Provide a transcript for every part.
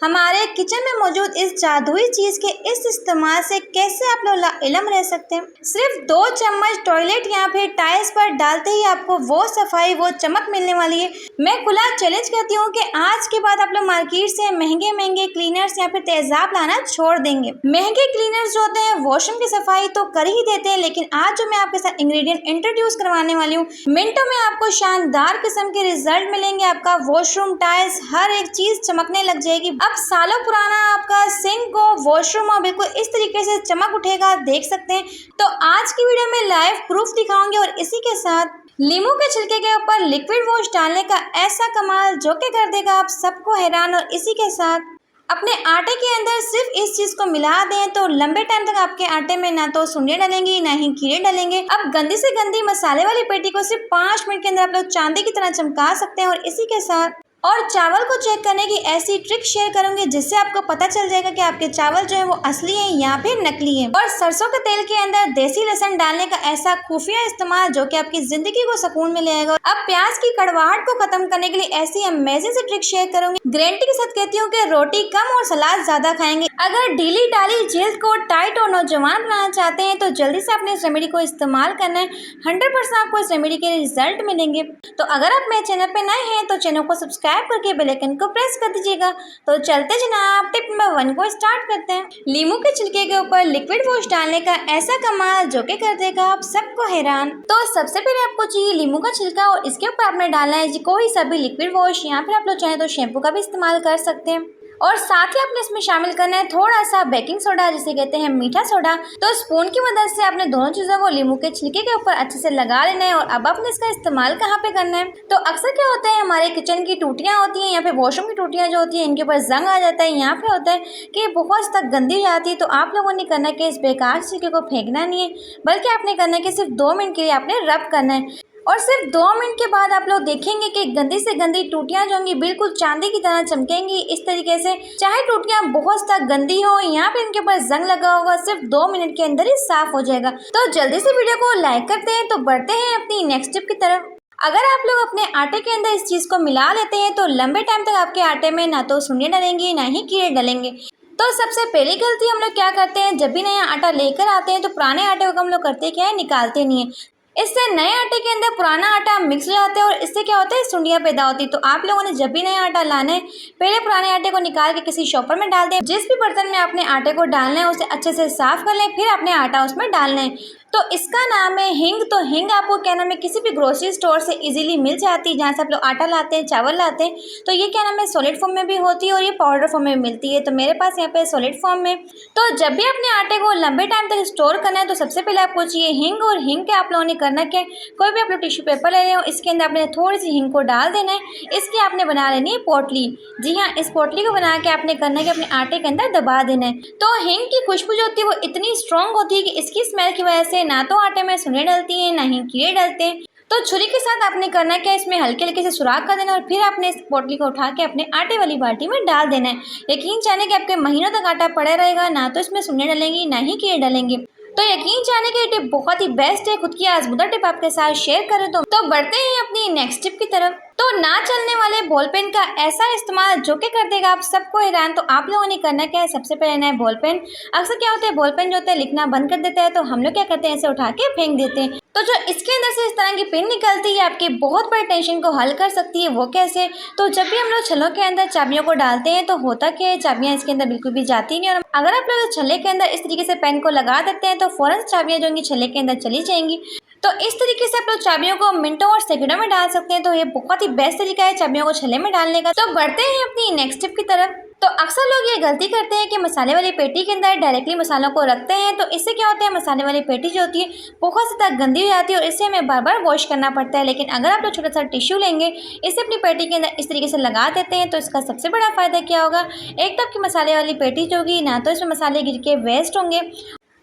हमारे किचन में मौजूद इस जादुई चीज के इस इस्तेमाल से कैसे आप लोग लाइलम रह सकते हैं। सिर्फ 2 चम्मच टॉयलेट या फिर टाइल्स पर डालते ही आपको वो सफाई वो चमक मिलने वाली है। मैं खुला चैलेंज करती हूँ कि आज के बाद आप लोग मार्केट से महंगे क्लीनर्स या फिर तेजाब लाना छोड़ देंगे। महंगे क्लीनर्स जो होते हैं वॉशरूम की सफाई तो कर ही देते हैं, लेकिन आज जो मैं आपके साथ इंग्रेडिएंट इंट्रोड्यूस करवाने वाली हूँ, मिनटों में आपको शानदार किस्म के रिजल्ट मिलेंगे। आपका वॉशरूम टाइल्स हर एक चीज चमकने लग जाएगी। अब सालों पुराना आपका सिंक हो वॉशरूम हो बिल्कुल इस तरीके से चमक उठेगा, देख सकते हैं। तो आज की वीडियो में लाइव प्रूफ दिखाऊंगी और इसी के साथ नींबू के छिलके के ऊपर लिक्विड वॉश डालने का ऐसा कमाल जो कि कर देगा आप सबको हैरान। और इसी के साथ अपने आटे के अंदर सिर्फ इस चीज को मिला दें तो लंबे टाइम तक आपके आटे में ना तो सुंडी डलेंगी ना ही कीड़े डलेंगे। अब गंदी से गंदी मसाले वाली पेटी को सिर्फ 5 मिनट के अंदर आप लोग चांदी की तरह चमका सकते हैं। और इसी के साथ और चावल को चेक करने की ऐसी ट्रिक शेयर करूंगी जिससे आपको पता चल जाएगा कि आपके चावल जो है वो असली है या फिर नकली है। और सरसों के तेल के अंदर देसी लहसुन डालने का ऐसा खुफिया इस्तेमाल जो कि आपकी जिंदगी को सुकून मिलेगा। अब प्याज की कड़वाहट को खत्म करने के लिए ऐसी अमेजिंग से ट्रिक शेयर करूंगी। गारंटी के साथ कहती हूँ कि रोटी कम और सलाद ज्यादा खाएंगे। अगर ढीली डाली जल्द को टाइट और नौजवान बनाना चाहते हैं तो जल्दी से अपने इस रेमेडी को इस्तेमाल करना है। 100% आपको इस रेमेडी के रिजल्ट मिलेंगे। तो अगर आप मेरे चैनल पे नए हैं तो चैनल को सब्सक्राइब करके बेल आइकन को प्रेस कर दीजिएगा। तो चलते जनाब टिप नंबर 1 को स्टार्ट करते हैं। नींबू के छिलके के ऊपर लिक्विड वॉश डालने का ऐसा कमाल जो कि कर देगा आप सबको हैरान। तो सबसे पहले आपको चाहिए नींबू का छिलका और इसके ऊपर आपने डालना है कोई सा भी लिक्विड वॉश, या फिर आप लोग चाहें तो शैम्पू का भी इस्तेमाल कर सकते हैं। और साथ ही आपने इसमें शामिल करना है थोड़ा सा बेकिंग सोडा जिसे कहते हैं मीठा सोडा। तो स्पून की मदद से आपने दोनों चीज़ों को नींबू के छिलके के ऊपर अच्छे से लगा लेना है। और अब आपने इसका इस्तेमाल कहाँ पे करना है, तो अक्सर क्या होता है हमारे किचन की टूटियाँ होती हैं या फिर वॉशरूम की टूटियाँ जो होती हैं इनके ऊपर जंग आ जाता है, यहाँ पे होता है कि बहुत तक गंदी हो जाती है। तो आप लोगों ने करना है कि इस बेकार छिलके को फेंकना नहीं है, बल्कि आपने करना है कि सिर्फ 2 मिनट के लिए आपने रब करना है। और सिर्फ 2 मिनट के बाद आप लोग देखेंगे कि गंदी से गंदी टूटियां जो होंगी बिल्कुल चांदी की तरह चमकेंगी इस तरीके से। चाहे टूटियां बहुत तक गंदी हो, यहाँ पे इनके ऊपर जंग लगा होगा, सिर्फ 2 मिनट के अंदर ही साफ हो जाएगा। तो जल्दी से वीडियो को लाइक करते हैं। तो बढ़ते हैं अपनी नेक्स्ट टिप की तरफ। अगर आप लोग अपने आटे के अंदर इस चीज को मिला लेते हैं तो लंबे टाइम तक आपके आटे में ना तो सुंडियां डलेंगी ना ही कीड़े डलेंगे। तो सबसे पहली गलती हम लोग क्या करते हैं, जब भी नया आटा लेकर आते हैं तो पुराने आटे को हम लोग करते क्या है, निकालते नहीं है। इससे नए आटे के अंदर पुराना आटा मिक्स हो जाता है और इससे क्या होता है, सुंडियां पैदा होती है। तो आप लोगों ने जब भी नया आटा लाना है पहले पुराने आटे को निकाल के किसी शॉपर में डाल दें। जिस भी बर्तन में आपने आटे को डालना है उसे अच्छे से साफ कर लें, फिर अपने आटा उसमें डालना है। तो इसका नाम है हिंग। तो हिंग आपको क्या नाम है किसी भी ग्रोसरी स्टोर से इजीली मिल जाती है, जहाँ से आप लोग आटा लाते हैं चावल लाते हैं। तो ये क्या नाम है सॉलिड फॉर्म में भी होती है और ये पाउडर फॉर्म में भी मिलती है। तो मेरे पास यहाँ पे सॉलिड फॉर्म में। तो जब भी अपने आटे को लंबे टाइम तक स्टोर करना है तो सबसे पहले आपको चाहिए हिंग। और हिंग के आप लोगों ने करना क्या, कोई भी आप लोग टिश्यू पेपर ले रहे हो इसके अंदर आपने थोड़ी सी हिंग को डाल देना है। इसकी आपने बना लेनी है पोटली। जी हाँ, इस पोटली को बना के आपने करना है कि अपने आटे के अंदर दबा देना है। तो हिंग की खुशबू जो होती है वो इतनी स्ट्रॉन्ग होती है कि इसकी स्मेल की वजह से ना तो आटे में सुने डलती हैं ना ही कीड़े डलते हैं। तो छुरी के साथ आपने करना है क्या, इसमें हल्के हल्के से सुराख कर देना और फिर आपने इस पोटली को उठा के अपने आटे वाली बाल्टी में डाल देना है। यकीन जाने कि आपके महीनों तक आटा पड़ा रहेगा, ना तो इसमें सुने डलेंगी ना ही कीड़े डलेंगे। तो यकीन जाने की टिप बहुत ही बेस्ट है। खुद की आजमूदा टिप आपके साथ शेयर करें तो बढ़ते हैं अपनी नेक्स्ट टिप की तरफ। तो ना चलने वाले बॉल पेन का ऐसा इस्तेमाल जो कि कर देगा आप सबको हैरान। तो आप लोगों ने करना क्या है, सबसे पहले ना है बॉल पेन। अक्सर क्या होता है बॉल पेन जो होता है लिखना बंद कर देता है, तो हम लोग क्या करते हैं इसे उठा के फेंक देते हैं। तो जो इसके अंदर से इस तरह की पिन निकलती है आपकी बहुत बड़ी टेंशन को हल कर सकती है। वो कैसे, तो जब भी हम लोग छल्लों के अंदर चाबियों को डालते हैं तो होता क्या है, चाबियां इसके अंदर बिल्कुल भी जाती नहीं। और अगर आप लोग छल्ले के अंदर इस तरीके से पेन को लगा देते हैं तो फौरन चाबियां जो होंगी छल्ले के अंदर चली जाएंगी। तो इस तरीके से आप लोग चाबियों को मिनटों और सेकंडों में डाल सकते हैं। तो ये बहुत ही बेस्ट तरीका है चाबियों को छल्ले में डालने का। तो बढ़ते हैं अपनी नेक्स्ट टिप की तरफ। तो अक्सर लोग ये गलती करते हैं कि मसाले वाली पेटी के अंदर डायरेक्टली मसालों को रखते हैं। तो इससे क्या होता है, मसाले वाली पेटी जो होती है बहुत ज़्यादा गंदी हो जाती है और इससे हमें बार बार वॉश करना पड़ता है। लेकिन अगर आप लोग छोटा सा टिश्यू लेंगे, इसे अपनी पेटी के अंदर इस तरीके से लगा देते हैं तो इसका सबसे बड़ा फ़ायदा क्या होगा, एक तो आपकी मसाले वाली पेटी जो होगी ना तो इसमें मसाले गिर के वेस्ट होंगे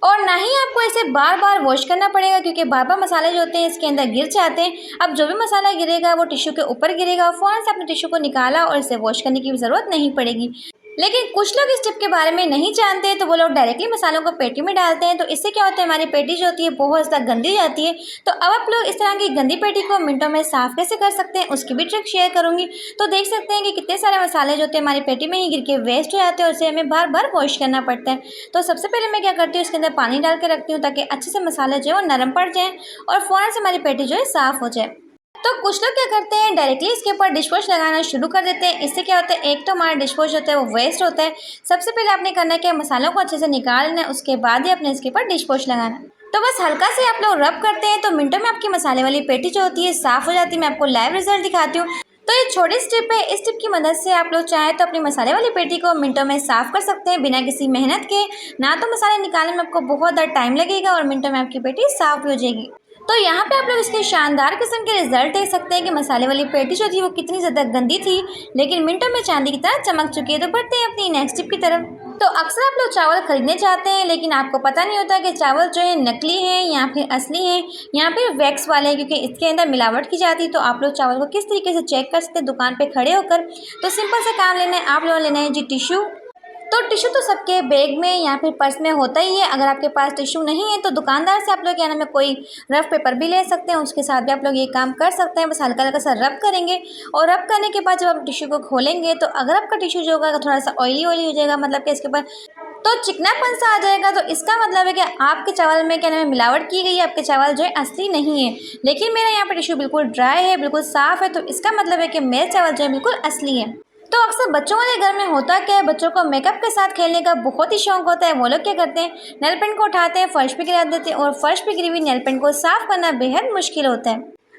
और ना ही आपको इसे बार बार वॉश करना पड़ेगा, क्योंकि बार बार मसाले जो होते हैं इसके अंदर गिर जाते हैं। अब जो भी मसाला गिरेगा वो टिश्यू के ऊपर गिरेगा, फ़ौरन से अपने टिश्यू को निकाला और इसे वॉश करने की भी ज़रूरत नहीं पड़ेगी। लेकिन कुछ लोग इस टिप के बारे में नहीं जानते, तो वो लोग डायरेक्टली मसालों को पेटी में डालते हैं। तो इससे क्या होता है, हमारी पेटी जो होती है बहुत ज़्यादा गंदी हो जाती है। तो अब आप लोग इस तरह की गंदी पेटी को मिनटों में साफ़ कैसे कर सकते हैं, उसकी भी ट्रिक शेयर करूँगी। तो देख सकते हैं कि कितने सारे मसाले जो होते हैं हमारी पेटी में ही गिर के वेस्ट हो जाते हैं और उसे हमें बार बार वॉश करना पड़ता है। तो सबसे पहले मैं क्या करती हूँ, इसके अंदर पानी डाल के रखती हूँ ताकि अच्छे से मसाले जो है वो नरम पड़ जाएँ और फ़ौरन से हमारी पेटी जो है साफ़ हो जाए। तो कुछ लोग क्या करते हैं, डायरेक्टली इसके ऊपर डिश वॉश लगाना शुरू कर देते हैं। इससे क्या होता है, एक तो हमारा डिश वॉश होता है वो वेस्ट होता है। सबसे पहले आपने करना है कि मसालों को अच्छे से निकाल लेना है, उसके बाद ही आपने इसके ऊपर डिश वॉश लगाना है। तो बस हल्का से आप लोग रब करते हैं तो मिनटों में आपकी मसाले वाली पेटी जो होती है साफ़ हो जाती है। मैं आपको लाइव रिजल्ट दिखाती हूँ। तो ये छोटी स्टेप है, इस टिप की मदद से आप लोग चाहें तो अपनी मसाले वाली पेटी को मिनटों में साफ़ कर सकते हैं बिना किसी मेहनत के। ना तो मसाले निकालने में आपको बहुत ज़्यादा टाइम लगेगा और मिनटों में आपकी पेटी साफ़ भी हो जाएगी। तो यहाँ पे आप लोग इसके शानदार किस्म के रिजल्ट देख सकते हैं कि मसाले वाली पेटी जो थी वो कितनी ज़्यादा गंदी थी, लेकिन मिनटों में चांदी की तरह चमक चुकी है। तो बढ़ते हैं अपनी नेक्स्ट टिप की तरफ। तो अक्सर आप लोग चावल खरीदने जाते हैं, लेकिन आपको पता नहीं होता कि चावल जो है नकली है या फिर असली है या फिर वैक्स वाले हैं, क्योंकि इसके अंदर मिलावट की जाती है। तो आप लोग चावल को किस तरीके से चेक कर सकते हैं दुकान पे खड़े होकर। तो सिंपल से काम लेना है, आप लोगों ने लेना है जी टिश्यू। तो टिश्यू तो सबके बैग में या फिर पर्स में होता ही है। अगर आपके पास टिश्यू नहीं है तो दुकानदार से आप लोग क्या नाम है कोई रफ पेपर भी ले सकते हैं, उसके साथ भी आप लोग ये काम कर सकते हैं। बस हल्का हल्का सा रब करेंगे और रब करने के बाद जब आप टिश्यू को खोलेंगे तो अगर आपका टिश्यू जो होगा थोड़ा सा ऑयली हो जाएगा, मतलब कि इसके ऊपर तो चिकनापन सा आ जाएगा, तो इसका मतलब है कि आपके चावल में क्या नाम है मिलावट की गई है, आपके चावल जो है असली नहीं है। लेकिन मेरा यहाँ पर टिश्यू बिल्कुल ड्राई है, बिल्कुल साफ़ है, तो इसका मतलब है कि मेरे चावल जो है बिल्कुल असली है। तो अक्सर बच्चों वाले घर में होता क्या है, बच्चों को मेकअप के साथ खेलने का बहुत ही शौक होता है। वो लोग क्या करते हैं, नेल पेंट को उठाते हैं, फर्श पे गिरा देते हैं और फर्श पे गिरी हुई नेल पेंट को साफ करना बेहद मुश्किल होता है।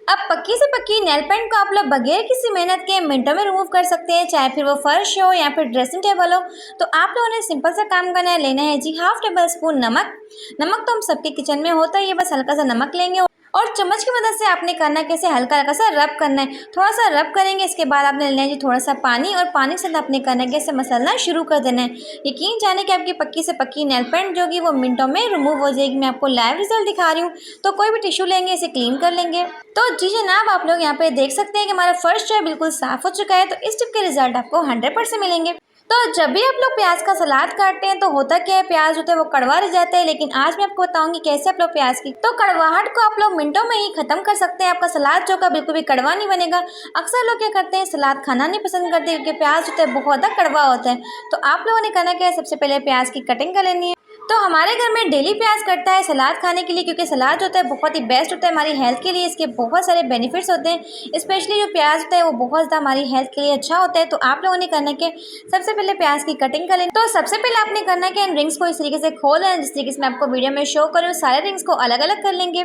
अब पक्की से पक्की नेल पेंट को आप लोग बगैर किसी मेहनत के मिनटों में रिमूव कर सकते हैं, चाहे फिर वो फर्श हो या फिर ड्रेसिंग टेबल हो। तो आप लोगों ने सिंपल सा काम करना है, लेना है जी हाफ टेबल स्पून नमक। नमक तो हम सबके किचन में होता है, ये बस हल्का सा नमक लेंगे और चम्मच की मदद से आपने करना कैसे, हल्का हल्का सा रब करना है। थोड़ा सा रब करेंगे, इसके बाद आपने लेना है जी थोड़ा सा पानी और पानी के साथ आपने करना है कैसे मसलना शुरू कर देना है। यकीन जाने कि आपकी पक्की से पक्की नेल पेंट जो होगी वो मिनटों में रिमूव हो जाएगी। मैं आपको लाइव रिजल्ट दिखा रही हूँ। तो कोई भी टिश्यू लेंगे, इसे क्लीन कर लेंगे। तो जी जनाब, आप लोग यहाँ पे देख सकते हैं कि हमारा फर्श जो है बिल्कुल साफ़ हो चुका है। तो इस टिप के रिजल्ट आपको 100% मिलेंगे। तो जब भी आप लोग प्याज का सलाद काटते हैं तो होता क्या है, प्याज होता है वो कड़वा रह जाता है। लेकिन आज मैं आपको बताऊंगी कैसे आप लोग प्याज की तो कड़वाहट को आप लोग मिनटों में ही खत्म कर सकते हैं। आपका सलाद जो का बिल्कुल भी कड़वा नहीं बनेगा। अक्सर लोग क्या करते हैं, सलाद खाना नहीं पसंद करते क्योंकि प्याज होता है बहुत ज़्यादा कड़वा होता है। तो आप लोगों ने करना क्या है, सबसे पहले प्याज की कटिंग कर लेनी है। तो हमारे घर में डेली प्याज कटता है सलाद खाने के लिए, क्योंकि सलाद जो होता है बहुत ही बेस्ट होता है हमारी हेल्थ के लिए। इसके बहुत सारे बेनिफिट्स होते हैं, स्पेशली जो प्याज होता है वो बहुत ज़्यादा हमारी हेल्थ के लिए अच्छा होता है। तो आप लोगों ने करना है सबसे पहले प्याज की कटिंग कर लें। तो सबसे पहले आपने करना है कि इन रिंग्स को इस तरीके से खोल लें, जिस तरीके से मैं आपको वीडियो में शो कर रही हूँ। सारे रिंग्स को अलग अलग कर लेंगे।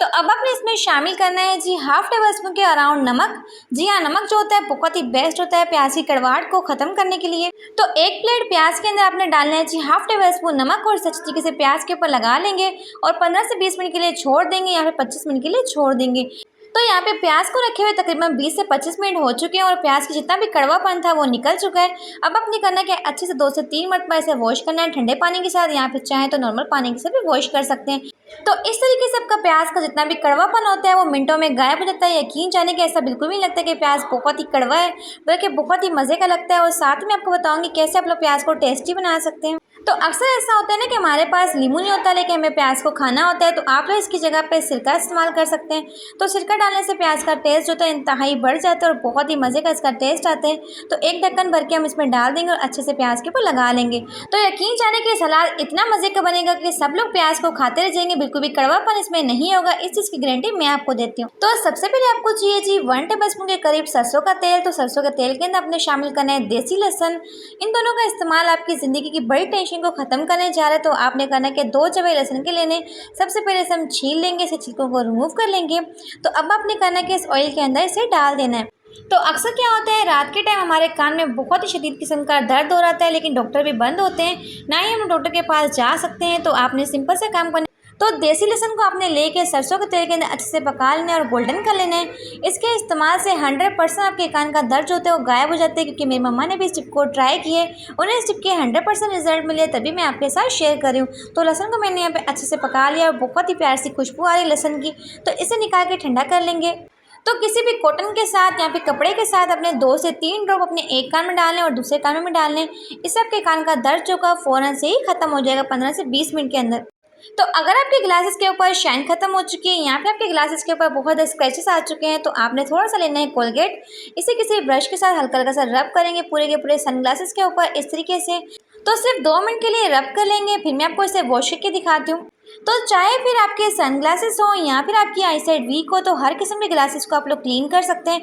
तो अब आपने इसमें शामिल करना है जी हाफ टेबल स्पून के अराउंड नमक। जी हाँ, नमक जो होता है बहुत ही बेस्ट होता है प्याज की कड़वाहट को ख़त्म करने के लिए। तो एक प्लेट प्याज के अंदर आपने डालना है जी हाफ टेबल स्पून नमक और अच्छी तरीके से प्याज के ऊपर लगा लेंगे और 15 से 20 मिनट के लिए छोड़ देंगे या फिर 25 मिनट के लिए छोड़ देंगे। तो यहाँ पे प्याज को रखे हुए तकरीबन 20 से 25 मिनट हो चुके हैं और प्याज की जितना भी कड़वापन था वो निकल चुका है। अब आपने करना है कि अच्छे से 2 से 3 मरतबा इसे वॉश करना है ठंडे पानी के साथ, या फिर चाहे तो नॉर्मल पानी के साथ भी वॉश कर सकते हैं। तो इस तरीके से आपका प्याज का जितना भी कड़वापन होता है वो मिनटों में गायब हो जाता है। यकीन जाने कि ऐसा बिल्कुल भी नहीं लगता कि प्याज बहुत ही कड़वा है, बल्कि बहुत ही मज़े का लगता है। और साथ में आपको बताऊंगी कैसे आप लोग प्याज को टेस्टी बना सकते हैं। तो अक्सर ऐसा होता है ना कि हमारे पास नींबू नहीं होता, लेकिन हमें प्याज को खाना होता है। तो आप लोग इसकी जगह पे सिरका इस्तेमाल कर सकते हैं। तो सिरका डालने से प्याज का टेस्ट जो है इंतहाई बढ़ जाता है और बहुत ही मज़े का इसका टेस्ट आता है। तो एक ढक्कन भर के हम इसमें डाल देंगे और अच्छे से प्याज के ऊपर लगा लेंगे। तो यकीन जाने कि सलाद इतना मज़े का बनेगा कि सब लोग प्याज को खाते रह जाएंगे, बिल्कुल भी कड़वापन इसमें नहीं होगा। इस चीज़ की गारंटी मैं आपको देती हूँ। तो सबसे पहले आपको चाहिए जी 1 टेबल स्पून के करीब सरसों का तेल। तो सरसों के तेल के अंदर आपने शामिल करना है देसी लहसन। इन दोनों का इस्तेमाल आपकी ज़िंदगी की बड़ी टेंशन को ख़त्म करने जा रहा है। तो आपने करना है कि 2 जवे लहसुन के लेने, सबसे पहले इसे हम छील लेंगे, इसे छिलकों को रिमूव कर लेंगे। तो अब आपने करना है कि इस ऑयल के अंदर इसे डाल देना है। तो अक्सर क्या होता है, रात के टाइम हमारे कान में बहुत ही शदीद किस्म का दर्द हो रहा है, लेकिन डॉक्टर भी बंद होते हैं, ना ही हम डॉक्टर के पास जा सकते हैं। तो आपने सिंपल से काम करना, तो देसी लहसुन को आपने लेके सरसों के तेल के अंदर अच्छे से पका लेना है और गोल्डन कर लेना है। इसके इस्तेमाल से 100% आपके कान का दर्द जो होता है वो गायब हो जाता है, क्योंकि मेरी मम्मा ने भी इस टिप को ट्राई किए, उन्हें इस टिप के 100% रिजल्ट मिले, तभी मैं आपके साथ शेयर कर रही हूँ। तो लहसुन को मैंने यहाँ पे अच्छे से पका लिया और बहुत ही प्यारी सी खुशबू आ रही है लहसुन की। तो इसे निकाल के ठंडा कर लेंगे। तो किसी भी कॉटन के साथ या फिर कपड़े के साथ अपने 2 से 3 ड्रॉप अपने एक कान में डाल लें और दूसरे कान में डाल लें। इससे आपके कान का दर्द जो का फ़ौरन से ही खत्म हो जाएगा 15 से 20 मिनट के अंदर। तो अगर आपके ग्लासेस के ऊपर शाइन खत्म हो चुकी है, यहाँ पे आपके ग्लासेस के ऊपर बहुत स्क्रैचेस आ चुके हैं, तो आपने थोड़ा सा लेना है कोलगेट। इसे किसी ब्रश के साथ हल्का हल्का सा रब करेंगे पूरे के पूरे सनग्लासेस के ऊपर इस तरीके से। तो सिर्फ 2 मिनट के लिए रब कर लेंगे, फिर मैं आपको इसे वॉश करके दिखाती हूँ। तो चाहे फिर आपके सनग्लासेस हो या फिर आपकी आईसाइट वीक हो, तो हर किस्म के ग्लासेस को आप लोग क्लीन कर सकते हैं।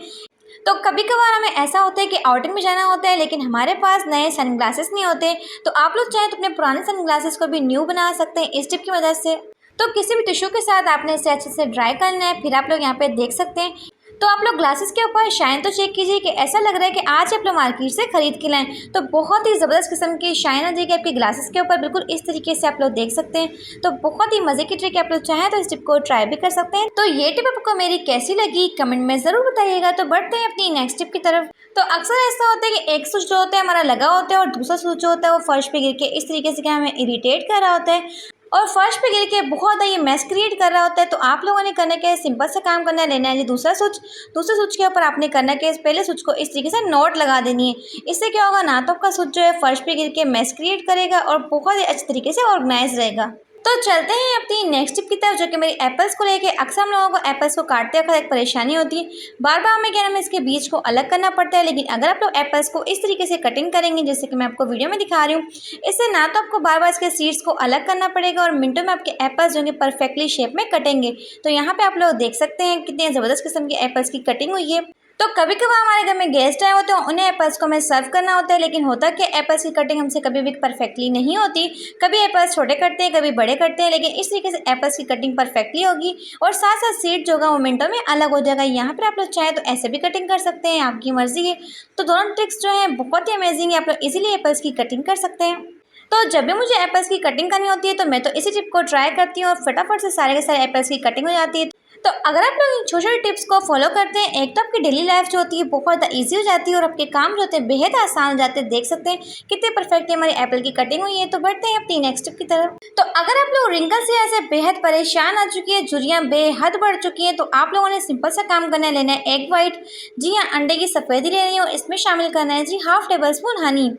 तो कभी कभार हमें ऐसा होता है कि आउटिंग में जाना होता है लेकिन हमारे पास नए सनग्लासेस नहीं होते, तो आप लोग चाहें तो अपने पुराने सनग्लासेस को भी न्यू बना सकते हैं इस टिप की मदद से। तो किसी भी टिश्यू के साथ आपने इसे अच्छे से ड्राई करना है, फिर आप लोग यहाँ पे देख सकते हैं। तो आप लोग ग्लासेस के ऊपर शाइन तो चेक कीजिए कि ऐसा लग रहा है कि आज आप लोग मार्केट से खरीद के लाएं, तो बहुत ही ज़बरदस्त किस्म की शाइन आ जाएगी आपके ग्लासेस के ऊपर, बिल्कुल इस तरीके से आप लोग देख सकते हैं। तो बहुत ही मज़े की ट्रिक, आप लोग चाहें तो इस टिप को ट्राई भी कर सकते हैं। तो ये टिप आपको मेरी कैसी लगी कमेंट में ज़रूर बताइएगा। तो बढ़ते हैं अपनी नेक्स्ट टिप की तरफ। तो अक्सर ऐसा होता है कि एक स्विच जो होता है हमारा लगा होता है और दूसरा स्विच जो होता है वो फर्श पे गिर के इस तरीके से क्या हमें इरिटेट कर रहा होता है और फर्श पे गिर के बहुत ज़्यादा ये मैस क्रिएट कर रहा होता है। तो आप लोगों ने करना क्या है, सिंपल सा काम करना है, लेना है जी दूसरे स्विच के ऊपर आपने करना क्या है, पहले स्विच को इस तरीके से नॉट लगा देनी है। इससे क्या होगा ना, तो आपका स्विच जो है फर्श पे गिर के मैस क्रिएट करेगा और बहुत ही अच्छे तरीके से ऑर्गेनाइज रहेगा। तो चलते हैं अपनी नेक्स्ट टिप की तरफ, जो कि मेरी एप्पल्स को लेके अक्सर हम लोगों को एप्पल्स को काटते वक्त एक परेशानी होती है, बार बार हमें क्या नाम है इसके बीज को अलग करना पड़ता है। लेकिन अगर आप लोग एप्पल्स को इस तरीके से कटिंग करेंगे जैसे कि मैं आपको वीडियो में दिखा रही हूँ, इससे ना तो आपको बार बार इसके सीड्स को अलग करना पड़ेगा और मिनटों में आपके एप्पल्स जो है परफेक्टली शेप में कटेंगे। तो यहाँ पे आप लोग देख सकते हैं कितने ज़बरदस्त किस्म के एप्पल्स की कटिंग हुई है। तो कभी कभार हमारे घर में गेस्ट आए होते हैं, उन्हें एप्पल्स को हमें सर्व करना होता है, लेकिन होता कि एप्पल्स की कटिंग हमसे कभी भी परफेक्टली नहीं होती। कभी एप्पल्स छोटे कटते हैं, कभी बड़े कटते हैं, लेकिन इस तरीके से एप्पल्स की कटिंग परफेक्टली होगी और साथ साथ सीड जो होगा वो मिनटों में अलग हो जाएगा। यहाँ पर आप लोग चाहे तो ऐसे भी कटिंग कर सकते हैं, आपकी मर्जी है। तो दोनों ट्रिक्स जो हैं बहुत ही अमेजिंग है, आप लोग इजीली एप्पल्स की कटिंग कर सकते हैं। तो जब भी मुझे एप्पल्स की कटिंग करनी होती है तो मैं तो इसी टिप को ट्राई करती हूँ और फटाफट से सारे के सारे एप्पल्स की कटिंग हो जाती है। तो अगर आप लोग इन छोटे छोटे टिप्स को फॉलो करते हैं, एक तो आपकी डेली लाइफ जो होती है बहुत ज़्यादा ईजी हो जाती है और आपके काम जो होते हैं बेहद आसान हो जाते हैं। देख सकते हैं कितने परफेक्ट हमारी एप्पल की कटिंग हुई है। तो बढ़ते हैं अपनी नेक्स्ट टिप की तरफ। तो अगर आप लोग रिंकल से ऐसे बेहद परेशान आ चुकी है, झुर्रियाँ बेहद बढ़ चुकी हैं, तो आप लोगों ने सिंपल सा काम करना है, लेना है एग वाइट। जी हाँ, अंडे की सफ़ेदी लेनी है और इसमें शामिल करना है जी हाफ टेबल स्पून हनी।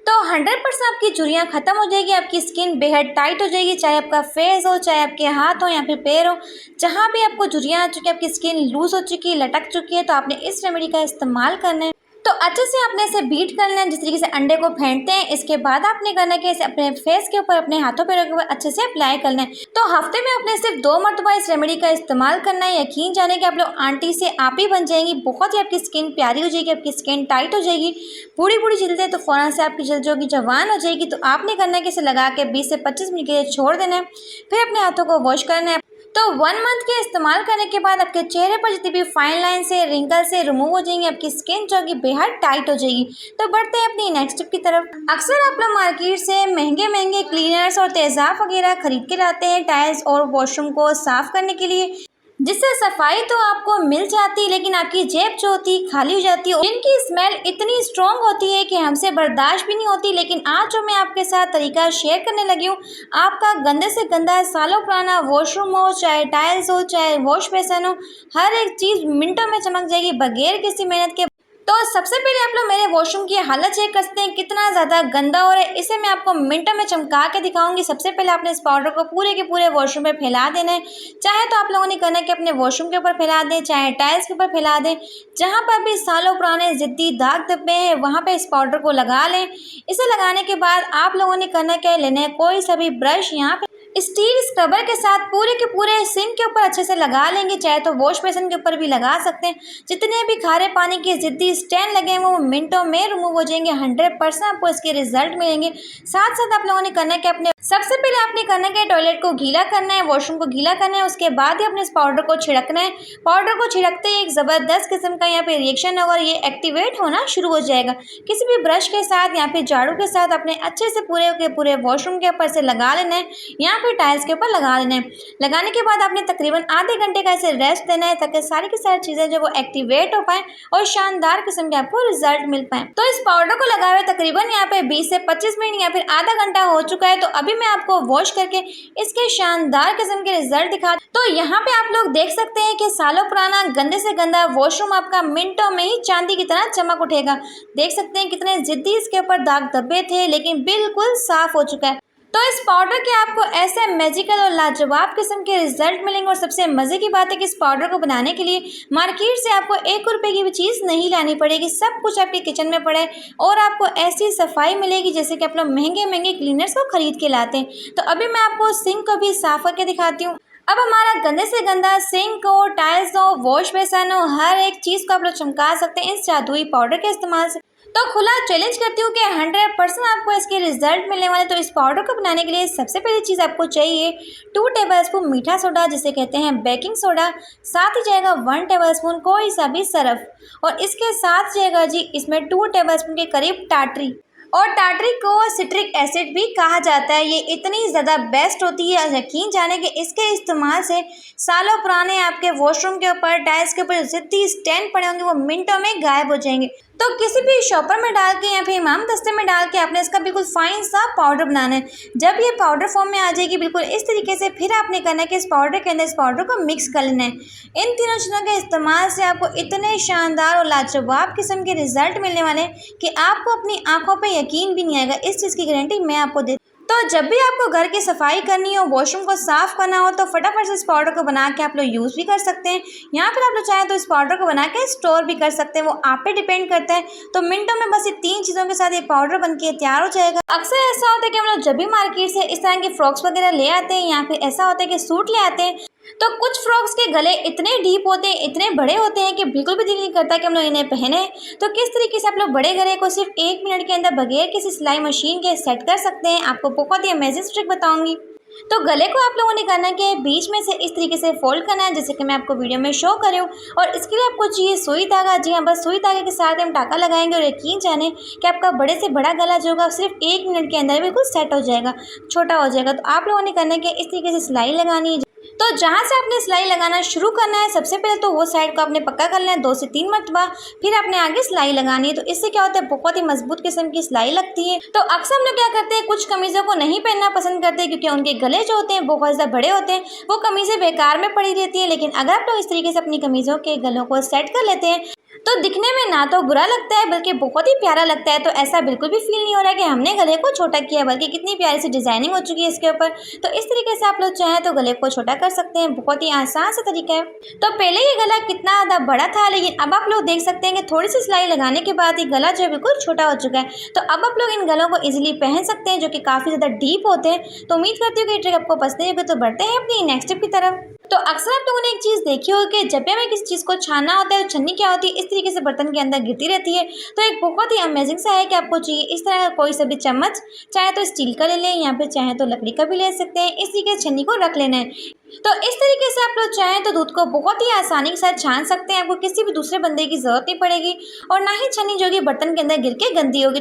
तो 100% आपकी झुर्रियाँ खत्म हो जाएगी, आपकी स्किन बेहद टाइट हो जाएगी, चाहे आपका फेस हो, चाहे आपके हाथ हो या फिर पैर हो, जहाँ भी आपको झुर्रियाँ आ चुकी है, आपकी स्किन लूज हो चुकी है, लटक चुकी है, तो आपने इस रेमेडी का इस्तेमाल करना है। तो अच्छे से आपने इसे बीट करना है जिस तरीके से अंडे को फेंटते हैं। इसके बाद आपने करना है इसे अपने फेस के ऊपर, अपने हाथों पैरों के ऊपर अच्छे से अप्लाई करना है। तो हफ्ते में आपने सिर्फ 2 मरतबा इस रेमेडी का इस्तेमाल करना है। यकीन जाने कि आप लोग आंटी से आप ही बन जाएंगी, बहुत ही आपकी स्किन प्यारी हो जाएगी, आपकी स्किन टाइट हो जाएगी। बूढ़ी बूढ़ी जल्द है तो फ़ौरन से आपकी जल्द जो होगी जवान हो जाएगी। तो आपने करना है कि इसे लगा के 20 से 25 मिनट के लिए छोड़ देना है, फिर अपने हाथों को वॉश करना है। तो 1 मंथ के इस्तेमाल करने के बाद आपके चेहरे पर जितनी भी फाइन लाइन से रिंकल से रिमूव हो जाएंगी, आपकी स्किन जो होगी बेहद टाइट हो जाएगी। तो बढ़ते हैं अपनी नेक्स्ट टिप की तरफ। अक्सर आप लोग मार्केट से महंगे महंगे क्लीनर्स और तेज़ाब वगैरह खरीद के लाते हैं टाइल्स और वॉशरूम को साफ़ करने के लिए, जिससे सफाई तो आपको मिल जाती है लेकिन आपकी जेब जो होती है खाली हो जाती है। इनकी स्मेल इतनी स्ट्रॉन्ग होती है कि हमसे बर्दाश्त भी नहीं होती। लेकिन आज जो मैं आपके साथ तरीका शेयर करने लगी हूँ, आपका गंदे से गंदा सालों पुराना वॉशरूम हो, चाहे टाइल्स हो, चाहे वॉश बेसन हो, हर एक चीज़ मिनटों में चमक जाएगी बगैर किसी मेहनत के। तो सबसे पहले आप लोग मेरे वॉशरूम की हालत चेक कर सकते हैं कितना ज़्यादा गंदा हो रहा है। इसे मैं आपको मिनटों में चमका के दिखाऊंगी। सबसे पहले आपने इस पाउडर को पूरे के पूरे वॉशरूम पे फैला देना है। चाहे तो आप लोगों ने करना है कि अपने वॉशरूम के ऊपर फैला दें, चाहे टाइल्स के ऊपर फैला दें, जहाँ पर भी सालों पुराने ज़िद्दी दाग धब्बे हैं वहाँ पर इस पाउडर को लगा लें। इसे लगाने के बाद आप लोगों ने करना क्या है, लेना है कोई सा भी ब्रश, यहाँ पे स्टील स्क्रबर के साथ पूरे के पूरे सिंक के ऊपर अच्छे से लगा लेंगे, चाहे तो वॉश बेसिन के ऊपर भी लगा सकते हैं। जितने भी खारे पानी के ज़िद्दी स्टैंड लगे हैं वो मिनटों में रिमूव हो जाएंगे। 100% आपको इसके रिजल्ट मिलेंगे। साथ साथ आप लोगों ने करना है कि अपने सबसे पहले आपने करना है टॉयलेट को गीला करना है, वॉशरूम को गीला करना है, उसके बाद ही अपने इस पाउडर को छिड़कना है। पाउडर को छिड़कते ही एक ज़बरदस्त किस्म का यहाँ पे रिएक्शन होगा और ये एक्टिवेट होना शुरू हो जाएगा। किसी भी ब्रश के साथ या फिर झाड़ू के साथ अपने अच्छे से पूरे के पूरे वॉशरूम के ऊपर से लगा लेना है। यहाँ फिर टाइल्स के ऊपर लगा देना है। लगाने के बाद आपने तकरीबन आधे घंटे का इसे रेस्ट देना है ताकि सारी की सारी चीज़ें जो वो एक्टिवेट हो पाए और शानदार किस्म के आपको रिजल्ट मिल पाए। तो इस पाउडर को लगाए हुए तकरीबन यहाँ पे 20 से 25 मिनट या फिर आधा घंटा हो चुका है। तो अभी मैं आपको वॉश करके इसके शानदार किस्म के रिजल्ट दिखा। तो यहाँ पे आप लोग देख सकते हैं कि सालों पुराना गंदे से गंदा वॉशरूम आपका मिनटों में ही चांदी की तरह चमक उठेगा। देख सकते हैं कितने जिद्दी इसके ऊपर दाग धब्बे थे, लेकिन बिल्कुल साफ हो चुका है। तो इस पाउडर के आपको ऐसे मैजिकल और लाजवाब किस्म के रिजल्ट मिलेंगे। और सबसे मज़े की बात है कि इस पाउडर को बनाने के लिए मार्केट से आपको 1 रुपये की भी चीज़ नहीं लानी पड़ेगी। सब कुछ आपके किचन में पड़ा है और आपको ऐसी सफाई मिलेगी जैसे कि आप लोग महंगे महंगे क्लीनर्स को खरीद के लाते हैं। तो अभी मैं आपको सिंक को भी साफ करके दिखाती हूँ। अब हमारा गंदे से गंदा सिंक हो, टाइल्स हो, वॉश बेसन हो, हर एक चीज़ को आप लोग चमका सकते हैं इस जादुई पाउडर के इस्तेमाल से। तो खुला चैलेंज करती हूँ कि 100% आपको इसके रिजल्ट मिलने वाले। तो इस पाउडर को बनाने के लिए सबसे पहली चीज़ आपको चाहिए 2 टेबलस्पून मीठा सोडा, जिसे कहते हैं बेकिंग सोडा। साथ ही जाएगा 1 टेबलस्पून कोई सा भी सरफ। और इसके साथ जाएगा जी इसमें 2 टेबलस्पून के करीब टाटरी। और टाटरी को सिट्रिक एसिड भी कहा जाता है। ये इतनी ज़्यादा बेस्ट होती है, यकीन जाने कि इसके इस्तेमाल से सालों पुराने आपके वॉशरूम के ऊपर, टाइल्स के ऊपर जितनी स्टैंड पड़े होंगे वो मिनटों में गायब हो जाएंगे। तो किसी भी शॉपर में डाल के या फिर इमाम दस्ते में डाल के आपने इसका बिल्कुल फाइन सा पाउडर बनाना है। जब ये पाउडर फॉर्म में आ जाएगी बिल्कुल इस तरीके से, फिर आपने करना है कि इस पाउडर के अंदर इस पाउडर को मिक्स कर लेना है। इन तीनों चीज़ों के इस्तेमाल से आपको इतने शानदार और लाजवाब किस्म के रिजल्ट मिलने वाले हैं कि आपको अपनी आंखों पर यकीन भी नहीं आएगा। इस चीज़ की गारंटी मैं आपको दे। तो जब भी आपको घर की सफाई करनी हो, वॉशरूम को साफ़ करना हो, तो फटाफट से इस पाउडर को बना के आप लोग यूज़ भी कर सकते हैं। यहाँ पर आप लोग चाहें तो इस पाउडर को बना के स्टोर भी कर सकते हैं, वो आप पे डिपेंड करता है। तो मिनटों में बस ये 3 चीज़ों के साथ ये पाउडर बन के तैयार हो जाएगा। अक्सर ऐसा होता है कि हम लोग जब भी मार्केट से इस तरह के फ्रॉक्स वगैरह ले आते हैं या फिर ऐसा होता है कि सूट ले आते हैं, तो कुछ फ्रॉक्स के गले इतने डीप होते हैं, इतने बड़े होते हैं कि बिल्कुल भी दिल नहीं करता कि हम लोग इन्हें पहने। तो किस तरीके से आप लोग बड़े गले को सिर्फ 1 मिनट के अंदर बगैर किसी सिलाई मशीन के सेट कर सकते हैं, आपको बहुत ही अमेजिंग ट्रिक बताऊंगी। तो गले को आप लोगों ने करना है कि बीच में से इस तरीके से फोल्ड करना है, जैसे कि मैं आपको वीडियो में शो कर रही हूँ। और इसके लिए आपको चाहिए सुई धागा। जी हाँ, बस सुई धागे के साथ हम टाका लगाएंगे और यकीन जाने कि आपका बड़े से बड़ा गला जो होगा सिर्फ 1 मिनट के अंदर बिल्कुल सेट हो जाएगा, छोटा हो जाएगा। तो आप लोगों ने करना है कि इस तरीके से सिलाई लगानी है। तो जहाँ से आपने सिलाई लगाना शुरू करना है, सबसे पहले तो वो साइड को आपने पक्का कर लेना है 2 से 3 मरतबा, फिर आपने आगे सिलाई लगानी है। तो इससे क्या होता है, बहुत ही मजबूत किस्म की सिलाई लगती है। तो अक्सर हम लोग क्या करते हैं, कुछ कमीज़ों को नहीं पहनना पसंद करते हैं क्योंकि उनके गले जो होते हैं बहुत ज़्यादा बड़े होते हैं, वो कमीज़ें बेकार में पड़ी रहती हैं। लेकिन अगर आप लोग इस तरीके से अपनी कमीज़ों के गलों को सेट कर लेते हैं तो दिखने में ना तो बुरा लगता है बल्कि बहुत ही प्यारा लगता है। तो ऐसा बिल्कुल भी फील नहीं हो रहा है कि हमने गले को छोटा किया है, बल्कि कितनी प्यारी सी डिज़ाइनिंग हो चुकी है इसके ऊपर। तो इस तरीके से आप लोग चाहें तो गले को छोटा कर सकते हैं, बहुत ही आसान सा तरीका है। तो पहले ये गला कितना ज़्यादा बड़ा था, लेकिन अब आप लोग देख सकते हैं कि थोड़ी सी सिलाई लगाने के बाद ये गला जो है बिल्कुल छोटा हो चुका है। तो अब आप लोग इन गलों को ईजिली पहन सकते हैं जो कि काफ़ी ज़्यादा डीप होते हैं। तो उम्मीद करती हूँ कि ये ट्रिक आपको पसंद होगी। तो बढ़ते हैं अपनी नेक्स्ट टिप की तरफ। तो अक्सर आप लोगों ने एक चीज़ देखी होगी कि जब भी हमें किसी चीज़ को छानना होता है तो छन्नी क्या होती है, इस तरीके से बर्तन के अंदर गिरती रहती है। तो एक बहुत ही अमेजिंग सा है कि आपको चाहिए इस तरह का कोई सा भी चम्मच, चाहे तो स्टील का ले लें या फिर चाहे तो लकड़ी का भी ले सकते हैं। इस तरीके से छन्नी को रख लेना है। तो इस तरीके से आप लोग चाहें तो दूध को बहुत ही आसानी के साथ छान सकते हैं। आपको किसी भी दूसरे बंदे की ज़रूरत नहीं पड़ेगी और ना ही छन्नी जो कि बर्तन के अंदर गिर के गंदी होगी।